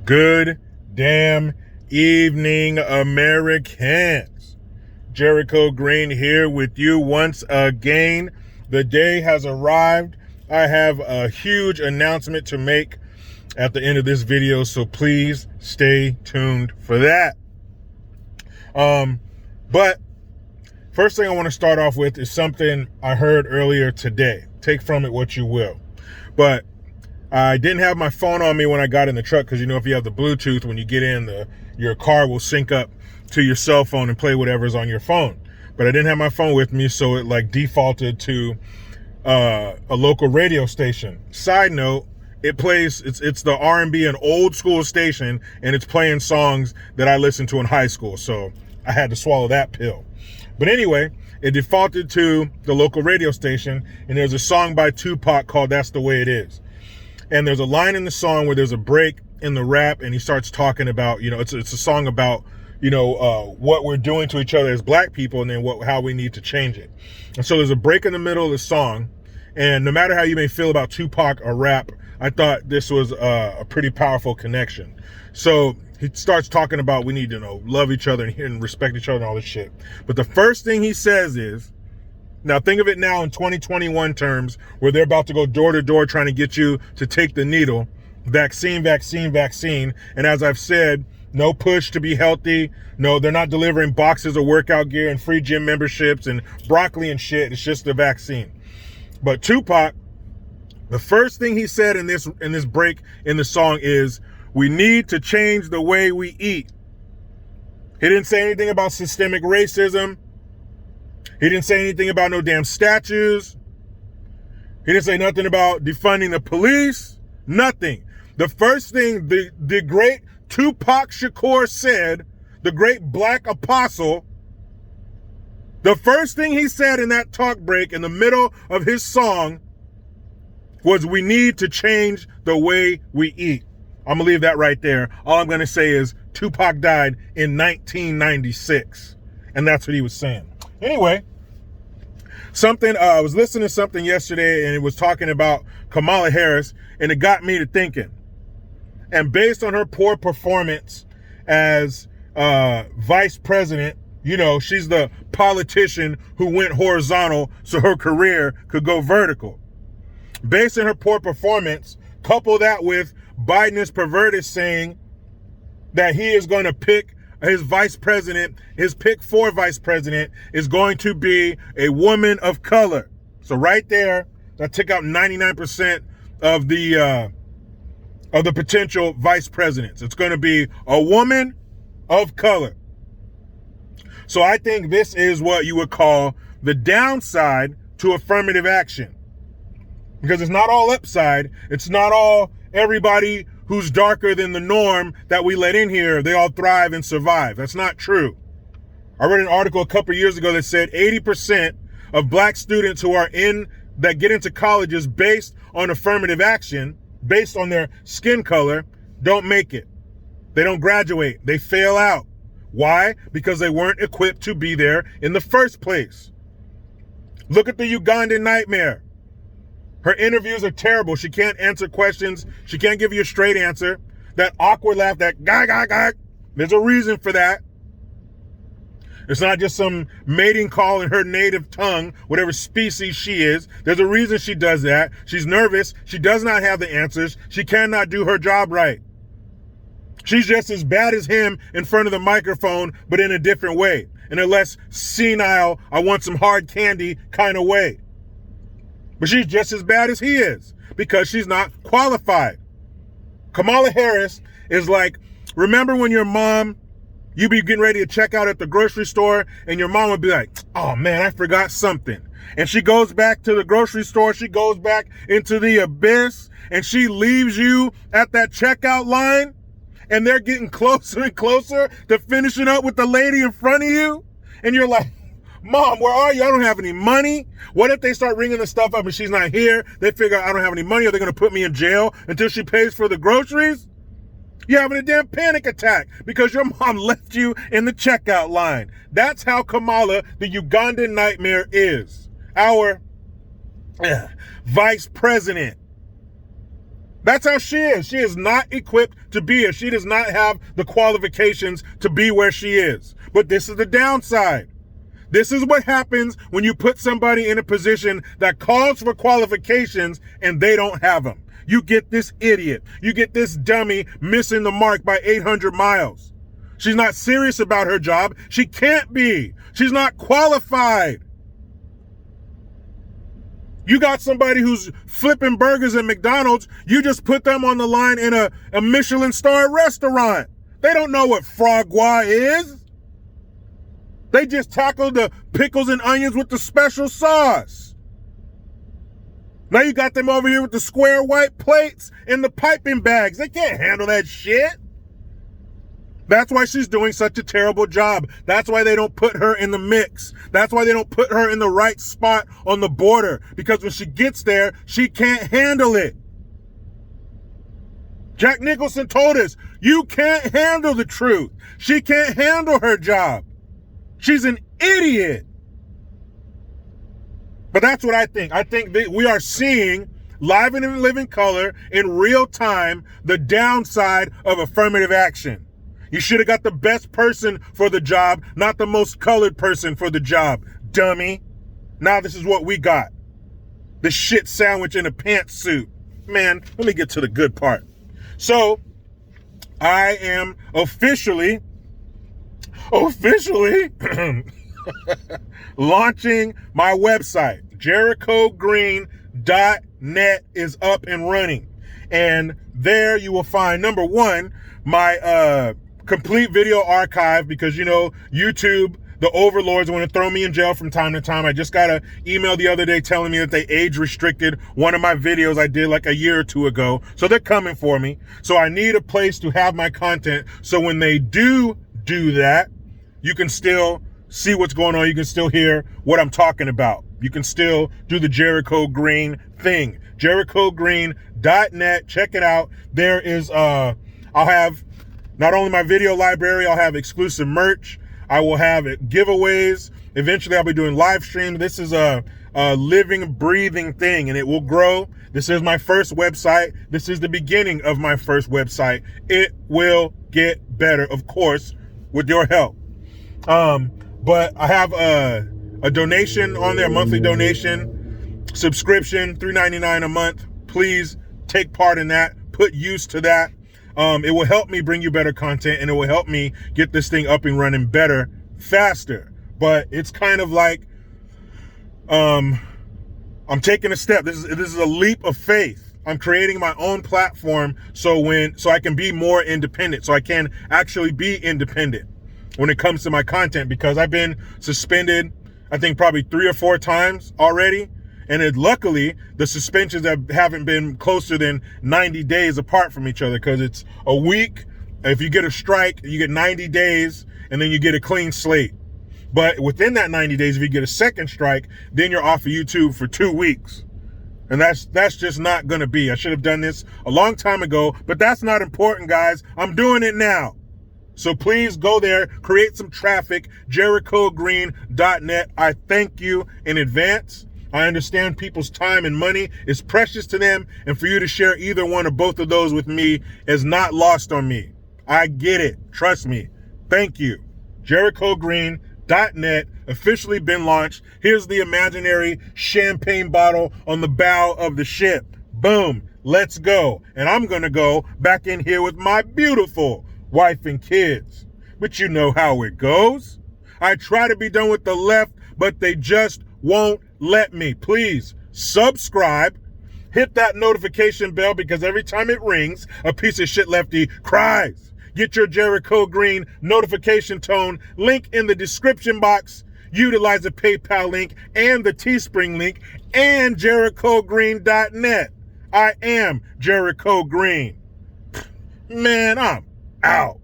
Good damn evening, AmeriCANS. Jericho Green here with you once again. The day has arrived. I have a huge announcement to make at the end of this video, so please stay tuned for that. But first thing I want to start off with is something I heard earlier today. Take from it what you will. But I didn't have my phone on me when I got in the truck because, you know, if you have the Bluetooth, when you get in, your car will sync up to your cell phone and play whatever's on your phone. But I didn't have my phone with me, so it like defaulted to a local radio station. Side note, it plays, it's the R&B, an old school station, and it's playing songs that I listened to in high school. So I had to swallow that pill. But anyway, it defaulted to the local radio station, and there's a song by Tupac called That's the Way It Is. And there's a line in the song where there's a break in the rap, and he starts talking about, you know, it's a song about, you know, what we're doing to each other as black people, and then how we need to change it. And so there's a break in the middle of the song, and no matter how you may feel about Tupac or rap, I thought this was a pretty powerful connection. So he starts talking about we need to, you know, love each other and respect each other and all this shit. But the first thing he says is, now think of it now in 2021 terms, where they're about to go door to door trying to get you to take the needle. Vaccine, vaccine, vaccine. And as I've said, no push to be healthy. No, they're not delivering boxes of workout gear and free gym memberships and broccoli and shit. It's just the vaccine. But Tupac, the first thing he said in this break in the song is, we need to change the way we eat. He didn't say anything about systemic racism. He didn't say anything about no damn statues. He didn't say nothing about defunding the police. Nothing. The first thing the great Tupac Shakur said, the great black apostle, the first thing he said in that talk break in the middle of his song was, we need to change the way we eat. I'm going to leave that right there. All I'm going to say is Tupac died in 1996. And that's what he was saying. Anyway, I was listening to something yesterday, and it was talking about Kamala Harris, and it got me to thinking. And based on her poor performance as vice president, you know, she's the politician who went horizontal so her career could go vertical. Based on her poor performance, couple that with Biden is perverted saying that he is going to pick his vice president, his pick for vice president is going to be a woman of color. So right there, that took out 99% of the potential vice presidents. It's going to be a woman of color. So I think this is what you would call the downside to affirmative action. Because it's not all upside. It's not all everybody who's darker than the norm that we let in here, they all thrive and survive. That's not true. I read an article a couple of years ago that said 80% of black students that get into colleges based on affirmative action, based on their skin color, don't make it. They don't graduate. They fail out. Why? Because they weren't equipped to be there in the first place. Look at the Ugandan Nightmare. Her interviews are terrible. She can't answer questions. She can't give you a straight answer. That awkward laugh, that gah. There's a reason for that. It's not just some mating call in her native tongue, whatever species she is. There's a reason she does that. She's nervous. She does not have the answers. She cannot do her job right. She's just as bad as him in front of the microphone, but in a different way. In a less senile, I want some hard candy kind of way. But she's just as bad as he is because she's not qualified. Kamala Harris is like, remember when your mom, you be getting ready to check out at the grocery store and your mom would be like, oh man, I forgot something. And she goes back to the grocery store. She goes back into the abyss and she leaves you at that checkout line and they're getting closer and closer to finishing up with the lady in front of you. And you're like, Mom, where are you? I don't have any money. What if they start ringing the stuff up and she's not here? They figure I don't have any money. Are they going to put me in jail until she pays for the groceries? You're having a damn panic attack because your mom left you in the checkout line. That's how Kamala, the Ugandan Nightmare, is. Our vice president. That's how she is. She is not equipped to be here. She does not have the qualifications to be where she is. But this is the downside. This is what happens when you put somebody in a position that calls for qualifications and they don't have them. You get this idiot. You get this dummy missing the mark by 800 miles. She's not serious about her job. She can't be. She's not qualified. You got somebody who's flipping burgers at McDonald's. You just put them on the line in a Michelin star restaurant. They don't know what frog gras is. They just tackled the pickles and onions with the special sauce. Now you got them over here with the square white plates and the piping bags. They can't handle that shit. That's why she's doing such a terrible job. That's why they don't put her in the mix. That's why they don't put her in the right spot on the border. Because when she gets there, she can't handle it. Jack Nicholson told us, you can't handle the truth. She can't handle her job. She's an idiot. But that's what I think. I think that we are seeing live and in living color in real time the downside of affirmative action. You should have got the best person for the job, not the most colored person for the job, dummy. Now this is what we got. The shit sandwich in a pantsuit. Man, let me get to the good part. So, I am officially launching my website. JerichoGreen.net is up and running. And there you will find, number one, my complete video archive, because, you know, YouTube, the overlords want to throw me in jail from time to time. I just got an email the other day telling me that they age restricted one of my videos I did like a year or two ago. So they're coming for me. So I need a place to have my content. So when they do that, you can still see what's going on. You can still hear what I'm talking about. You can still do the Jericho Green thing. JerichoGreen.net. Check it out. There is, I'll have not only my video library, I'll have exclusive merch. I will have giveaways. Eventually, I'll be doing live streams. This is a living, breathing thing, and it will grow. This is my first website. This is the beginning of my first website. It will get better, of course, with your help. But I have a donation on there, a monthly donation, subscription, $3.99 a month. Please take part in that. Put use to that. It will help me bring you better content, and it will help me get this thing up and running better, faster. But it's kind of like, I'm taking a step. This is a leap of faith. I'm creating my own platform so I can be more independent, so I can actually be independent when it comes to my content, because I've been suspended, I think probably 3 or 4 times already. And luckily, the suspensions haven't been closer than 90 days apart from each other, because it's a week. If you get a strike, you get 90 days, and then you get a clean slate. But within that 90 days, if you get a second strike, then you're off of YouTube for 2 weeks. And that's just not going to be. I should have done this a long time ago, but that's not important, guys. I'm doing it now. So please go there, create some traffic, JerichoGreen.net. I thank you in advance. I understand people's time and money is precious to them, and for you to share either one or both of those with me is not lost on me. I get it. Trust me. Thank you. JerichoGreen.net officially been launched. Here's the imaginary champagne bottle on the bow of the ship. Boom. Let's go. And I'm going to go back in here with my beautiful wife and kids. But you know how it goes. I try to be done with the left, but they just won't let me. Please subscribe, hit that notification bell, because every time it rings, a piece of shit lefty cries. Get your Jericho Green notification tone. Link in the description box. Utilize the PayPal link and the Teespring link and JerichoGreen.net. I am Jericho Green. Man, I'm out.